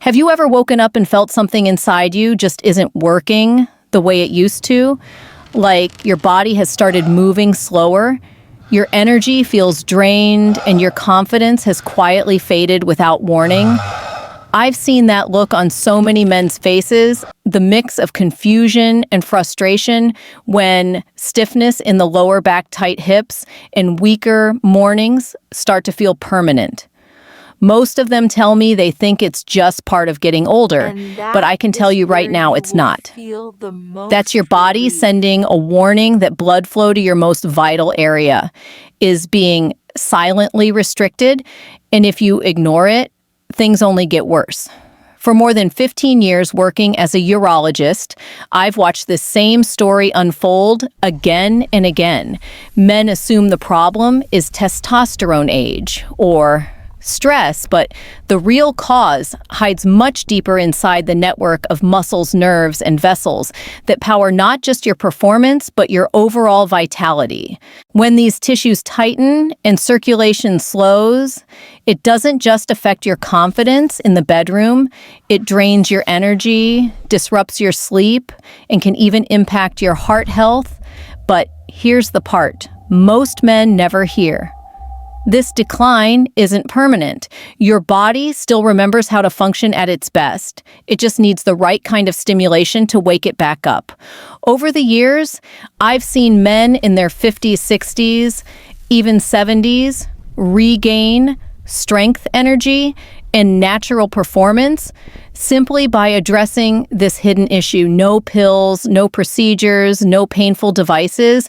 Have you ever woken up and felt something inside you just isn't working the way it used to? Like your body has started moving slower, your energy feels drained, and your confidence has quietly faded without warning? I've seen that look on so many men's faces, the mix of confusion and frustration when stiffness in the lower back, tight hips, and weaker mornings start to feel permanent. Most of them tell me they think it's just part of getting older, but I can tell you right now it's not. That's your body sending a warning that blood flow to your most vital area is being silently restricted, and if you ignore it, things only get worse. For more than 15 years working as a urologist, I've watched this same story unfold again and again. Men assume the problem is testosterone age or stress, but the real cause hides much deeper inside the network of muscles, nerves, and vessels that power not just your performance, but your overall vitality. When these tissues tighten and circulation slows, it doesn't just affect your confidence in the bedroom, it drains your energy, disrupts your sleep, and can even impact your heart health. But here's the part most men never hear. This decline isn't permanent. Your body still remembers how to function at its best. It just needs the right kind of stimulation to wake it back up. Over the years, I've seen men in their 50s, 60s, even 70s regain strength, energy, and natural performance simply by addressing this hidden issue. No pills, no procedures, no painful devices.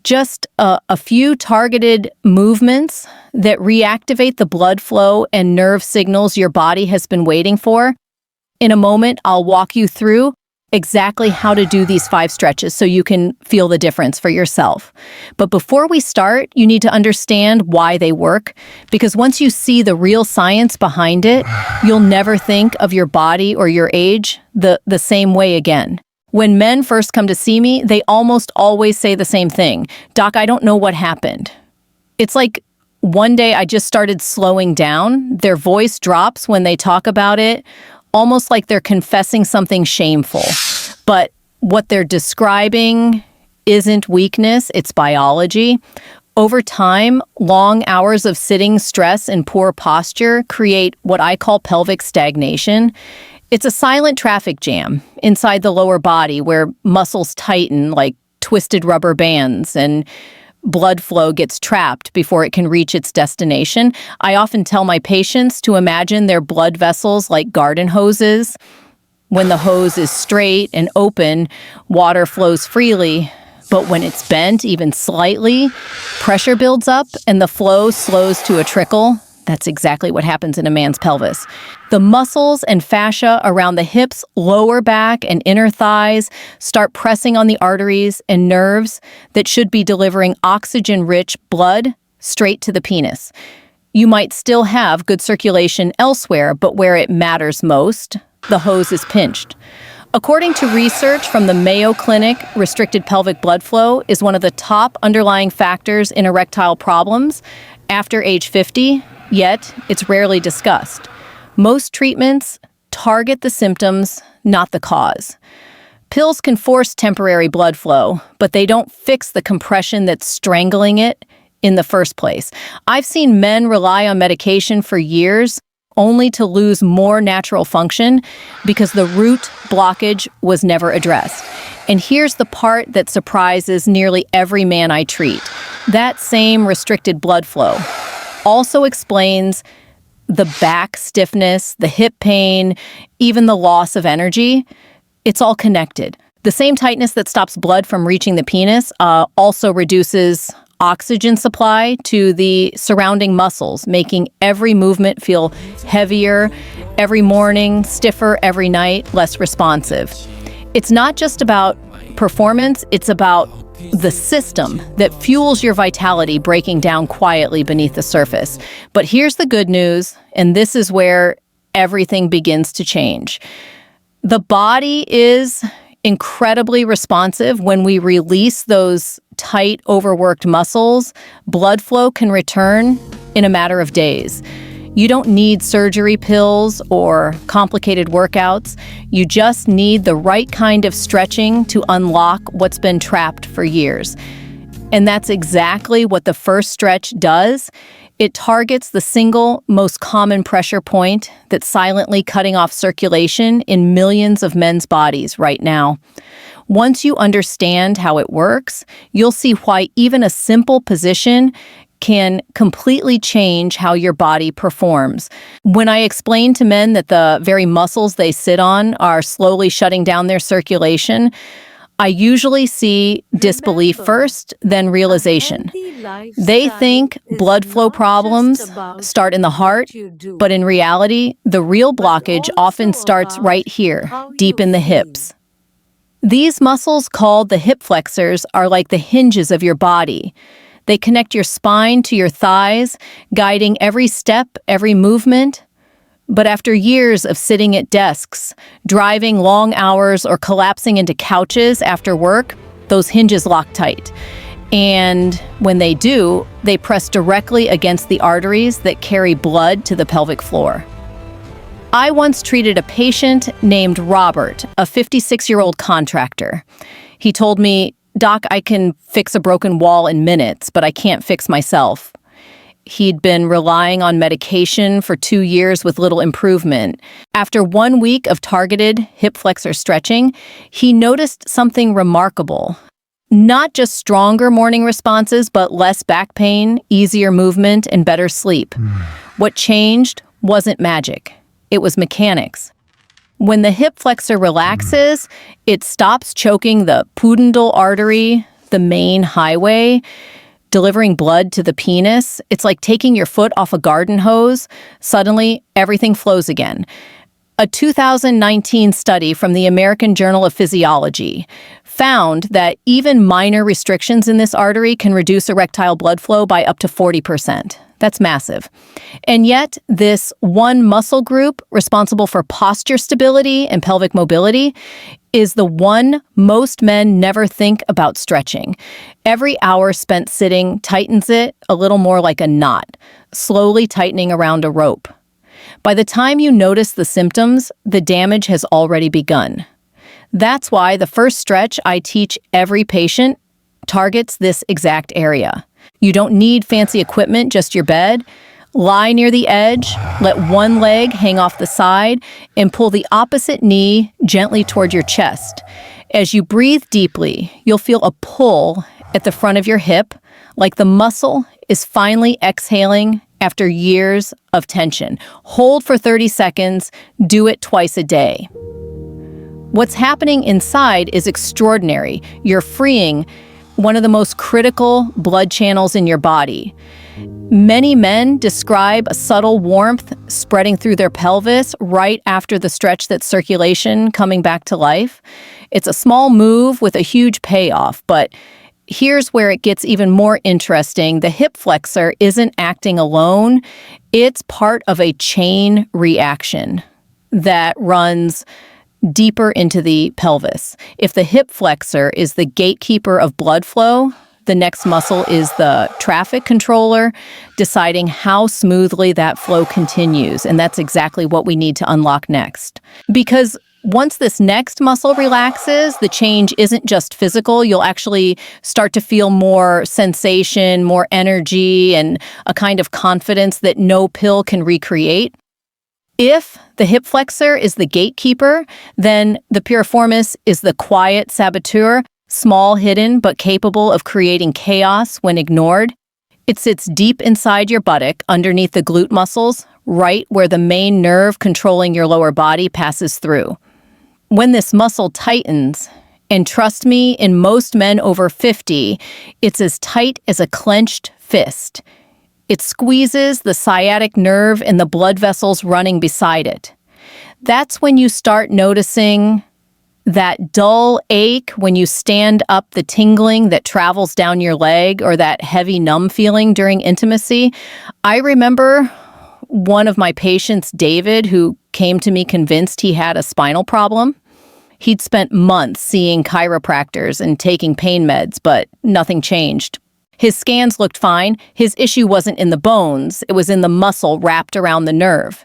Just a few targeted movements that reactivate the blood flow and nerve signals your body has been waiting for. In a moment, I'll walk you through exactly how to do these 5 stretches so you can feel the difference for yourself. But before we start, you need to understand why they work, because once you see the real science behind it, you'll never think of your body or your age the same way again. When men first come to see me, they almost always say the same thing. Doc, I don't know what happened. It's like one day I just started slowing down. Their voice drops when they talk about it, almost like they're confessing something shameful. But what they're describing isn't weakness, it's biology. Over time, long hours of sitting, stress, and poor posture create what I call pelvic stagnation. It's a silent traffic jam inside the lower body where muscles tighten like twisted rubber bands and blood flow gets trapped before it can reach its destination. I often tell my patients to imagine their blood vessels like garden hoses. When the hose is straight and open, water flows freely. But when it's bent even slightly, pressure builds up and the flow slows to a trickle. That's exactly what happens in a man's pelvis. The muscles and fascia around the hips, lower back, and inner thighs start pressing on the arteries and nerves that should be delivering oxygen-rich blood straight to the penis. You might still have good circulation elsewhere, but where it matters most, the hose is pinched. According to research from the Mayo Clinic, restricted pelvic blood flow is one of the top underlying factors in erectile problems after age 50. Yet, it's rarely discussed. Most treatments target the symptoms, not the cause. Pills can force temporary blood flow, but they don't fix the compression that's strangling it in the first place. I've seen men rely on medication for years only to lose more natural function because the root blockage was never addressed. And here's the part that surprises nearly every man I treat. That same restricted blood flow also explains the back stiffness, the hip pain, even the loss of energy. It's all connected. The same tightness that stops blood from reaching the penis also reduces oxygen supply to the surrounding muscles, making every movement feel heavier every morning, stiffer every night, less responsive. It's not just about performance, it's about the system that fuels your vitality breaking down quietly beneath the surface. But here's the good news, and this is where everything begins to change. The body is incredibly responsive. When we release those tight, overworked muscles, blood flow can return in a matter of days. You don't need surgery pills or complicated workouts. You just need the right kind of stretching to unlock what's been trapped for years. And that's exactly what the first stretch does. It targets the single most common pressure point that's silently cutting off circulation in millions of men's bodies right now. Once you understand how it works, you'll see why even a simple position can completely change how your body performs. When I explain to men that the very muscles they sit on are slowly shutting down their circulation, I usually see disbelief first, then realization. They think blood flow problems start in the heart, but in reality, the real blockage often starts right here, deep in the hips. These muscles, called the hip flexors, are like the hinges of your body. They connect your spine to your thighs, guiding every step, every movement. But after years of sitting at desks, driving long hours, or collapsing into couches after work, those hinges lock tight. And when they do, they press directly against the arteries that carry blood to the pelvic floor. I once treated a patient named Robert, a 56-year-old contractor. He told me, "Doc, I can fix a broken wall in minutes, but I can't fix myself." He'd been relying on medication for 2 years with little improvement. After 1 week of targeted hip flexor stretching, he noticed something remarkable. Not just stronger morning responses, but less back pain, easier movement, and better sleep. What changed wasn't magic. It was mechanics. When the hip flexor relaxes, it stops choking the pudendal artery, the main highway, delivering blood to the penis. It's like taking your foot off a garden hose. Suddenly, everything flows again. A 2019 study from the American Journal of Physiology found that even minor restrictions in this artery can reduce erectile blood flow by up to 40%. That's massive. And yet, this one muscle group responsible for posture stability and pelvic mobility is the one most men never think about stretching. Every hour spent sitting tightens it a little more like a knot, slowly tightening around a rope. By the time you notice the symptoms, the damage has already begun. That's why the first stretch I teach every patient targets this exact area. You don't need fancy equipment, just your bed. Lie near the edge, let one leg hang off the side, and pull the opposite knee gently toward your chest. As you breathe deeply, you'll feel a pull at the front of your hip, like the muscle is finally exhaling after years of tension. Hold for 30 seconds, do it twice a day. What's happening inside is extraordinary. You're freeing one of the most critical blood channels in your body. Many men describe a subtle warmth spreading through their pelvis right after the stretch that's circulation coming back to life. It's a small move with a huge payoff, but here's where it gets even more interesting. The hip flexor isn't acting alone. It's part of a chain reaction that runs deeper into the pelvis. If the hip flexor is the gatekeeper of blood flow, the next muscle is the traffic controller, deciding how smoothly that flow continues. And that's exactly what we need to unlock next. Because once this next muscle relaxes, the change isn't just physical. You'll actually start to feel more sensation, more energy, and a kind of confidence that no pill can recreate. If the hip flexor is the gatekeeper, then the piriformis is the quiet saboteur, small, hidden, but capable of creating chaos when ignored. It sits deep inside your buttock, underneath the glute muscles, right where the main nerve controlling your lower body passes through. When this muscle tightens, and trust me, in most men over 50, it's as tight as a clenched fist. It squeezes the sciatic nerve and the blood vessels running beside it. That's when you start noticing that dull ache when you stand up, the tingling that travels down your leg, or that heavy numb feeling during intimacy. I remember one of my patients, David, who came to me convinced he had a spinal problem. He'd spent months seeing chiropractors and taking pain meds, but nothing changed. His scans looked fine. His issue wasn't in the bones, it was in the muscle wrapped around the nerve.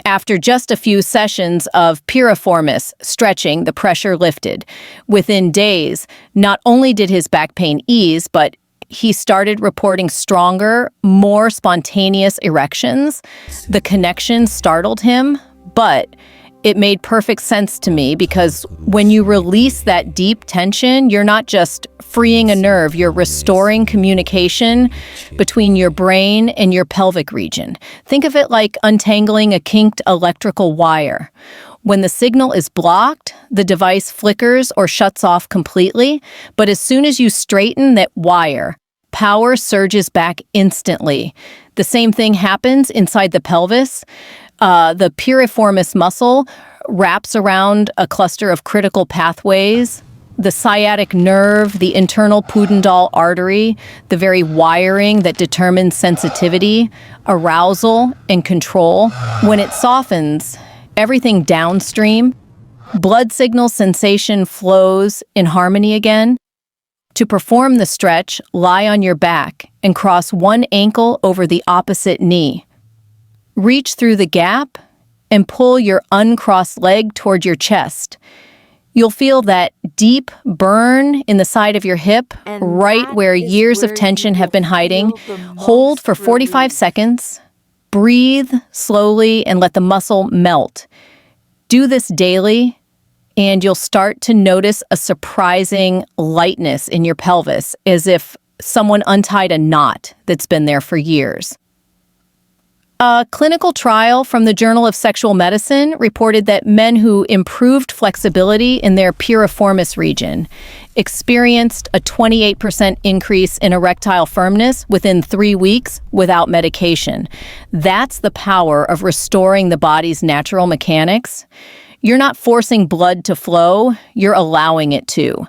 After just a few sessions of piriformis stretching, the pressure lifted. Within days, not only did his back pain ease, but he started reporting stronger, more spontaneous erections. The connection startled him, but it made perfect sense to me because when you release that deep tension, you're not just freeing a nerve, you're restoring communication between your brain and your pelvic region. Think of it like untangling a kinked electrical wire. When the signal is blocked, the device flickers or shuts off completely, but as soon as you straighten that wire, power surges back instantly. The same thing happens inside the pelvis. The piriformis muscle wraps around a cluster of critical pathways. The sciatic nerve, the internal pudendal artery, the very wiring that determines sensitivity, arousal, and control. When it softens, everything downstream, blood signal sensation flows in harmony again. To perform the stretch, lie on your back and cross one ankle over the opposite knee. Reach through the gap and pull your uncrossed leg toward your chest. You'll feel that deep burn in the side of your hip, right where years of tension have been hiding. Hold for 45 seconds. Breathe slowly and let the muscle melt. Do this daily, and you'll start to notice a surprising lightness in your pelvis, as if someone untied a knot that's been there for years. A clinical trial from the Journal of Sexual Medicine reported that men who improved flexibility in their piriformis region experienced a 28% increase in erectile firmness within 3 weeks without medication. That's the power of restoring the body's natural mechanics. You're not forcing blood to flow, you're allowing it to.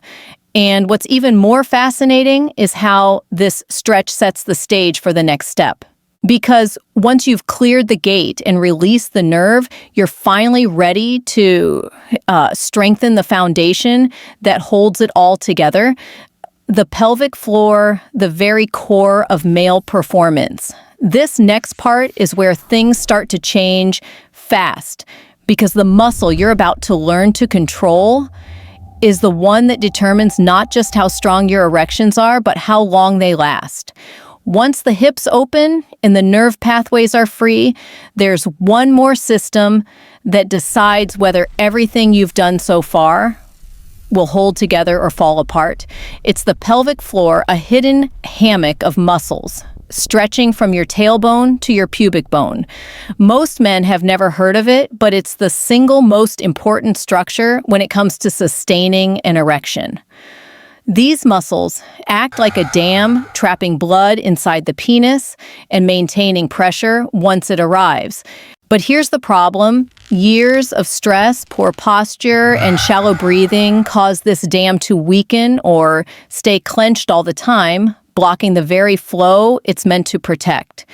And what's even more fascinating is how this stretch sets the stage for the next step. Because once you've cleared the gate and released the nerve, you're finally ready to strengthen the foundation that holds it all together. The pelvic floor, the very core of male performance. This next part is where things start to change fast, because the muscle you're about to learn to control is the one that determines not just how strong your erections are, but how long they last. Once the hips open and the nerve pathways are free, there's one more system that decides whether everything you've done so far will hold together or fall apart. It's the pelvic floor, a hidden hammock of muscles, stretching from your tailbone to your pubic bone. Most men have never heard of it, but it's the single most important structure when it comes to sustaining an erection. These muscles act like a dam, trapping blood inside the penis and maintaining pressure once it arrives. But here's the problem. Years of stress, poor posture, and shallow breathing cause this dam to weaken or stay clenched all the time, blocking the very flow it's meant to protect.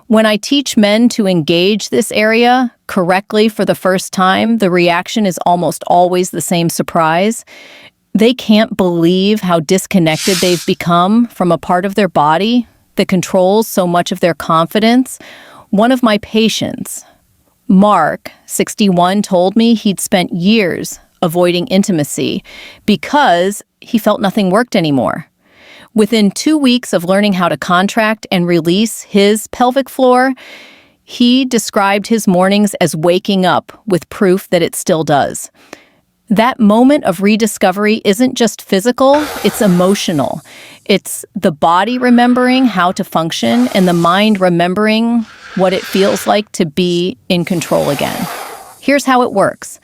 When I teach men to engage this area correctly for the first time, the reaction is almost always the same surprise. They can't believe how disconnected they've become from a part of their body that controls so much of their confidence. One of my patients, Mark, 61, told me he'd spent years avoiding intimacy because he felt nothing worked anymore. Within 2 weeks of learning how to contract and release his pelvic floor, he described his mornings as waking up with proof that it still does. That moment of rediscovery isn't just physical, it's emotional. It's the body remembering how to function and the mind remembering what it feels like to be in control again. Here's how it works.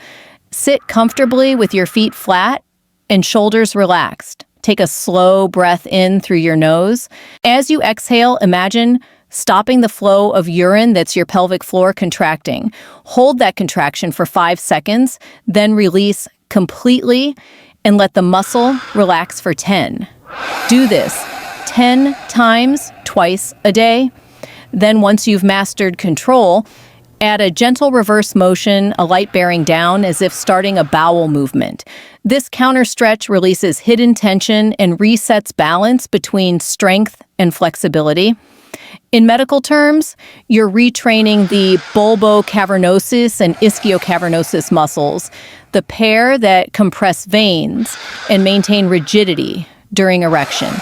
Sit comfortably with your feet flat and shoulders relaxed. Take a slow breath in through your nose. As you exhale, imagine stopping the flow of urine that's your pelvic floor contracting. Hold that contraction for 5 seconds, then release completely and let the muscle relax for 10. Do this 10 times, twice a day. Then once you've mastered control, add a gentle reverse motion, a light bearing down as if starting a bowel movement. This counter stretch releases hidden tension and resets balance between strength and flexibility. In medical terms, you're retraining the bulbocavernosus and ischiocavernosus muscles, the pair that compress veins and maintain rigidity during erection.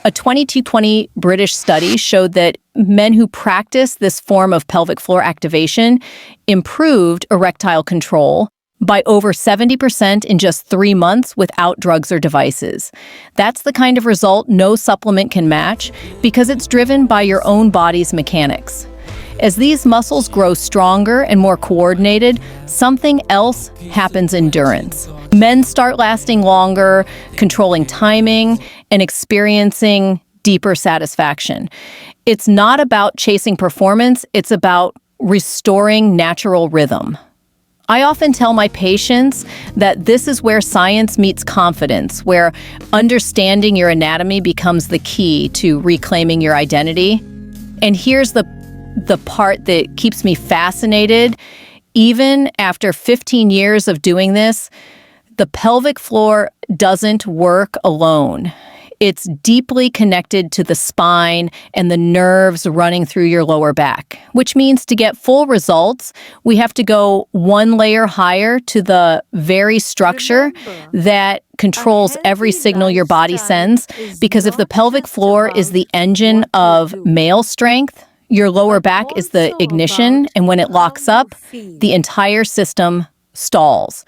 A 2020 British study showed that men who practice this form of pelvic floor activation improved erectile control by over 70% in just 3 months without drugs or devices. That's the kind of result no supplement can match because it's driven by your own body's mechanics. As these muscles grow stronger and more coordinated, something else happens in endurance. Men start lasting longer, controlling timing, and experiencing deeper satisfaction. It's not about chasing performance, it's about restoring natural rhythm. I often tell my patients that this is where science meets confidence, where understanding your anatomy becomes the key to reclaiming your identity. And here's the part that keeps me fascinated. Even after 15 years of doing this, the pelvic floor doesn't work alone. It's deeply connected to the spine and the nerves running through your lower back, which means to get full results, we have to go one layer higher to the very structure that controls every signal your body sends. Because if the pelvic floor is the engine of male strength, your lower back is the ignition, and when it locks up, the entire system stalls.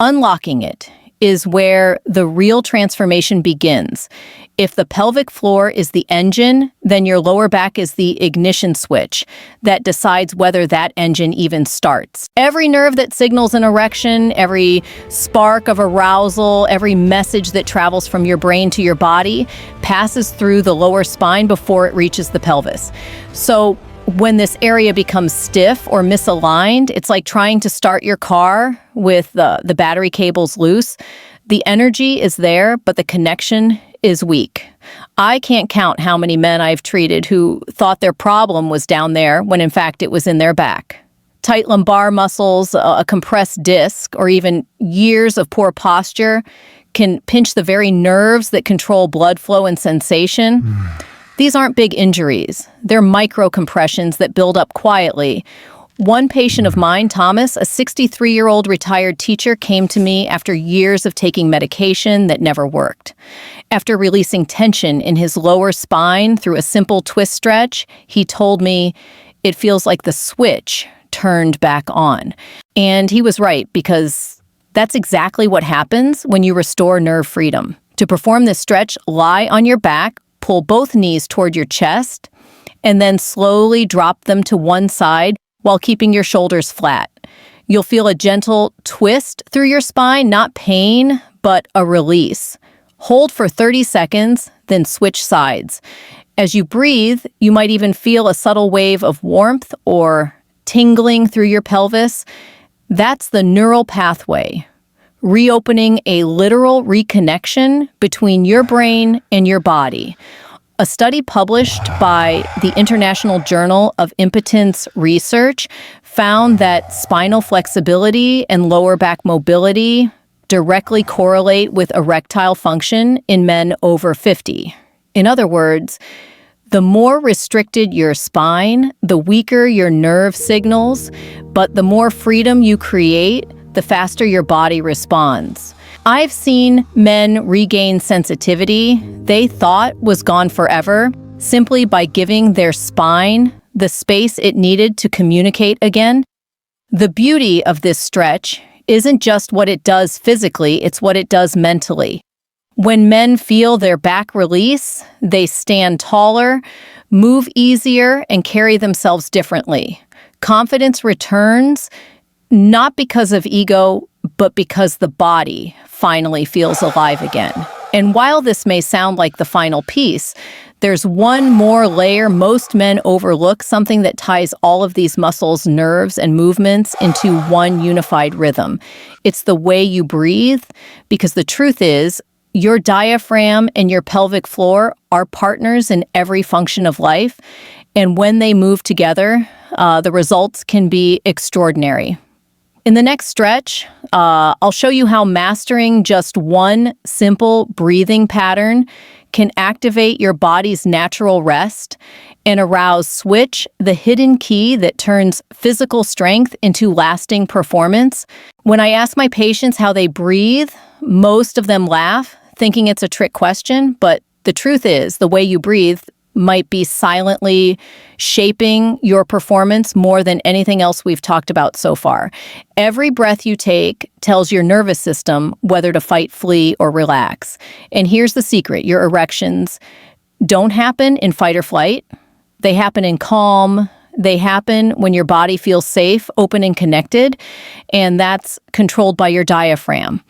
Unlocking it is where the real transformation begins. If the pelvic floor is the engine, then your lower back is the ignition switch that decides whether that engine even starts. Every nerve that signals an erection, every spark of arousal, every message that travels from your brain to your body passes through the lower spine before it reaches the pelvis. So when this area becomes stiff or misaligned, it's like trying to start your car with the battery cables loose. The energy is there, but the connection is weak. I can't count how many men I've treated who thought their problem was down there when in fact it was in their back. Tight lumbar muscles, a compressed disc, or even years of poor posture can pinch the very nerves that control blood flow and sensation. These aren't big injuries. They're micro compressions that build up quietly. One patient of mine, Thomas, a 63-year-old retired teacher, came to me after years of taking medication that never worked. After releasing tension in his lower spine through a simple twist stretch, he told me, "It feels like the switch turned back on." And he was right, because that's exactly what happens when you restore nerve freedom. To perform this stretch, lie on your back, pull both knees toward your chest, and then slowly drop them to one side while keeping your shoulders flat. You'll feel a gentle twist through your spine, not pain, but a release. Hold for 30 seconds, then switch sides. As you breathe, you might even feel a subtle wave of warmth or tingling through your pelvis. That's the neural pathway, reopening a literal reconnection between your brain and your body. A study published by the International Journal of Impotence Research found that spinal flexibility and lower back mobility directly correlate with erectile function in men over 50. In other words, the more restricted your spine, the weaker your nerve signals, but the more freedom you create, the faster your body responds. I've seen men regain sensitivity they thought was gone forever simply by giving their spine the space it needed to communicate again. The beauty of this stretch isn't just what it does physically, it's what it does mentally. When men feel their back release, they stand taller, move easier, and carry themselves differently. Confidence returns, not because of ego, but because the body finally feels alive again. And while this may sound like the final piece, there's one more layer most men overlook, something that ties all of these muscles, nerves, and movements into one unified rhythm. It's the way you breathe, because the truth is, your diaphragm and your pelvic floor are partners in every function of life, and when they move together, the results can be extraordinary. In the next stretch, I'll show you how mastering just one simple breathing pattern can activate your body's natural rest and arouse switch, the hidden key that turns physical strength into lasting performance. When I ask my patients how they breathe, most of them laugh, thinking it's a trick question, but the truth is the way you breathe might be silently shaping your performance more than anything else we've talked about so far. Every breath you take tells your nervous system whether to fight, flee, or relax. And here's the secret: your erections don't happen in fight or flight. They happen in calm. They happen when your body feels safe, open, and connected, and that's controlled by your diaphragm.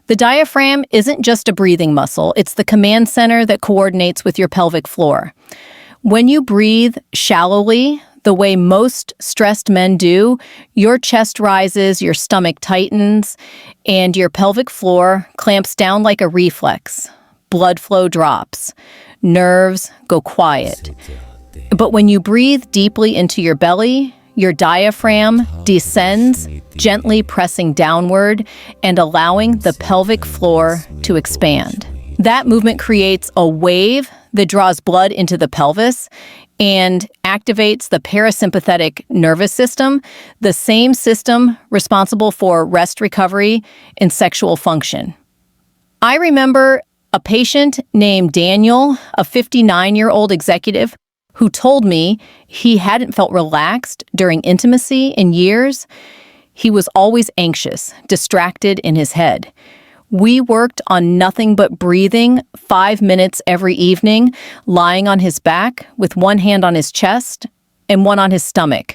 The diaphragm isn't just a breathing muscle. It's the command center that coordinates with your pelvic floor. When you breathe shallowly, the way most stressed men do, your chest rises, your stomach tightens, and your pelvic floor clamps down like a reflex. Blood flow drops. Nerves go quiet. But when you breathe deeply into your belly, your diaphragm descends, gently pressing downward and allowing the pelvic floor to expand. That movement creates a wave that draws blood into the pelvis and activates the parasympathetic nervous system, the same system responsible for rest recovery and sexual function. I remember a patient named Daniel, a 59-year-old executive, who told me he hadn't felt relaxed during intimacy in years. He was always anxious, distracted in his head. We worked on nothing but breathing 5 minutes every evening, lying on his back with one hand on his chest and one on his stomach.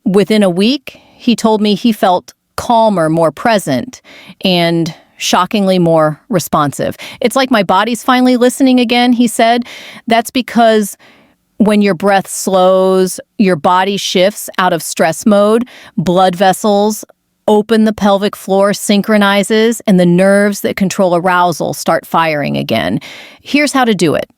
Within a week, he told me he felt calmer, more present, and shockingly more responsive. It's like my body's finally listening again, he said. That's because when your breath slows, your body shifts out of stress mode, blood vessels open, the pelvic floor synchronizes, and the nerves that control arousal start firing again. Here's how to do it.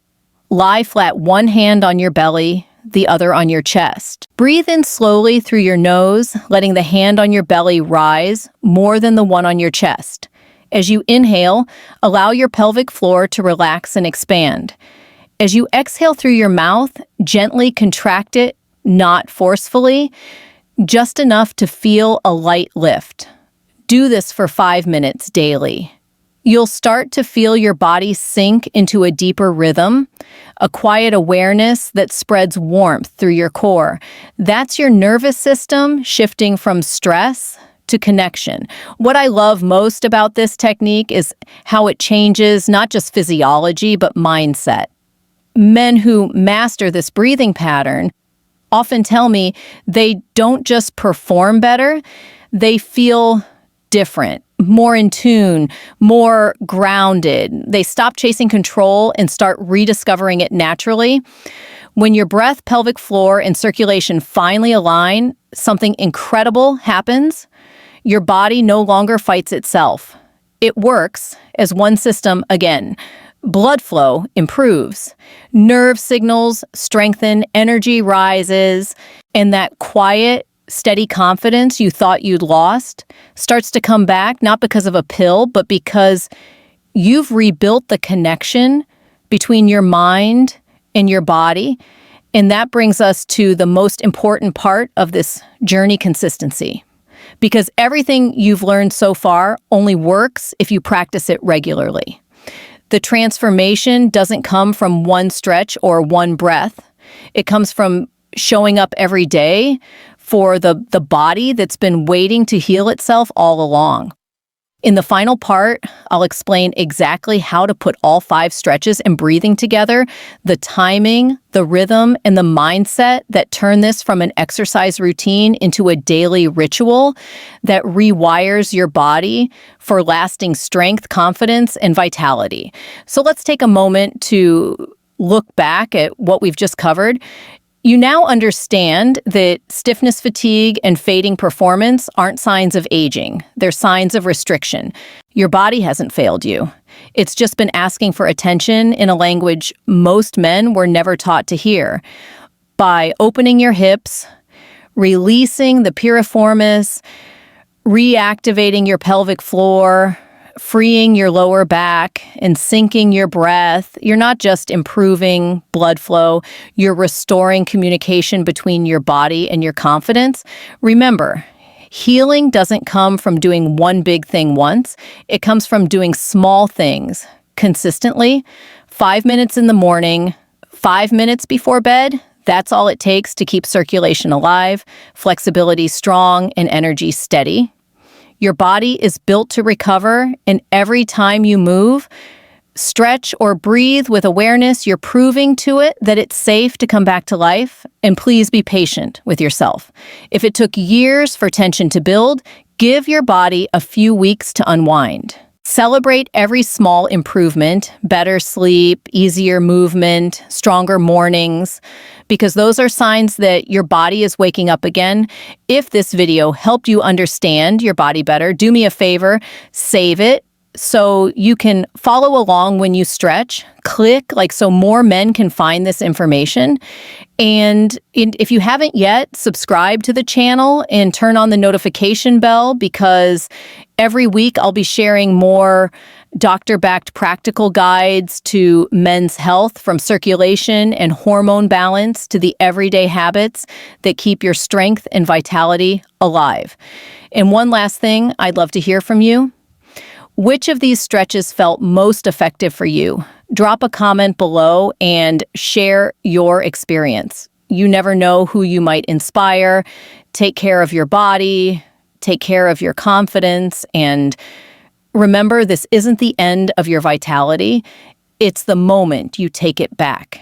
Lie flat, one hand on your belly, the other on your chest. Breathe in slowly through your nose, letting the hand on your belly rise more than the one on your chest. As you inhale, allow your pelvic floor to relax and expand. As you exhale through your mouth, gently contract it, not forcefully, just enough to feel a light lift. Do this for 5 minutes daily. You'll start to feel your body sink into a deeper rhythm, a quiet awareness that spreads warmth through your core. That's your nervous system shifting from stress to connection. What I love most about this technique is how it changes not just physiology, but mindset. Men who master this breathing pattern often tell me they don't just perform better, they feel different, more in tune, more grounded. They stop chasing control and start rediscovering it naturally. When your breath, pelvic floor, and circulation finally align, something incredible happens. Your body no longer fights itself. It works as one system again. Blood flow improves, nerve signals strengthen, energy rises, and that quiet, steady confidence you thought you'd lost starts to come back, not because of a pill, but because you've rebuilt the connection between your mind and your body. And that brings us to the most important part of this journey: consistency. Because everything you've learned so far only works if you practice it regularly. The transformation doesn't come from one stretch or one breath. It comes from showing up every day for the body that's been waiting to heal itself all along. In the final part, I'll explain exactly how to put all 5 stretches and breathing together, the timing, the rhythm, and the mindset that turn this from an exercise routine into a daily ritual that rewires your body for lasting strength, confidence, and vitality. So let's take a moment to look back at what we've just covered. You now understand that stiffness, fatigue, and fading performance aren't signs of aging. They're signs of restriction. Your body hasn't failed you. It's just been asking for attention in a language most men were never taught to hear. By opening your hips, releasing the piriformis, reactivating your pelvic floor, freeing your lower back and syncing your breath, you're not just improving blood flow, you're restoring communication between your body and your confidence. Remember, healing doesn't come from doing one big thing once. It comes from doing small things consistently. 5 minutes in the morning, 5 minutes before bed. That's all it takes to keep circulation alive, flexibility strong, and energy steady. Your body is built to recover, and every time you move, stretch, or breathe with awareness, you're proving to it that it's safe to come back to life. And please be patient with yourself. If it took years for tension to build, give your body a few weeks to unwind. Celebrate every small improvement, better sleep, easier movement, stronger mornings, because those are signs that your body is waking up again. If this video helped you understand your body better, do me a favor, save it so you can follow along when you stretch. Click so more men can find this information. And if you haven't yet, subscribe to the channel and turn on the notification bell, because every week I'll be sharing more doctor-backed practical guides to men's health, from circulation and hormone balance to the everyday habits that keep your strength and vitality alive. And one last thing, I'd love to hear from you. Which of these stretches felt most effective for you? Drop a comment below and share your experience. You never know who you might inspire. Take care of your body, take care of your confidence, and remember, this isn't the end of your vitality. It's the moment you take it back.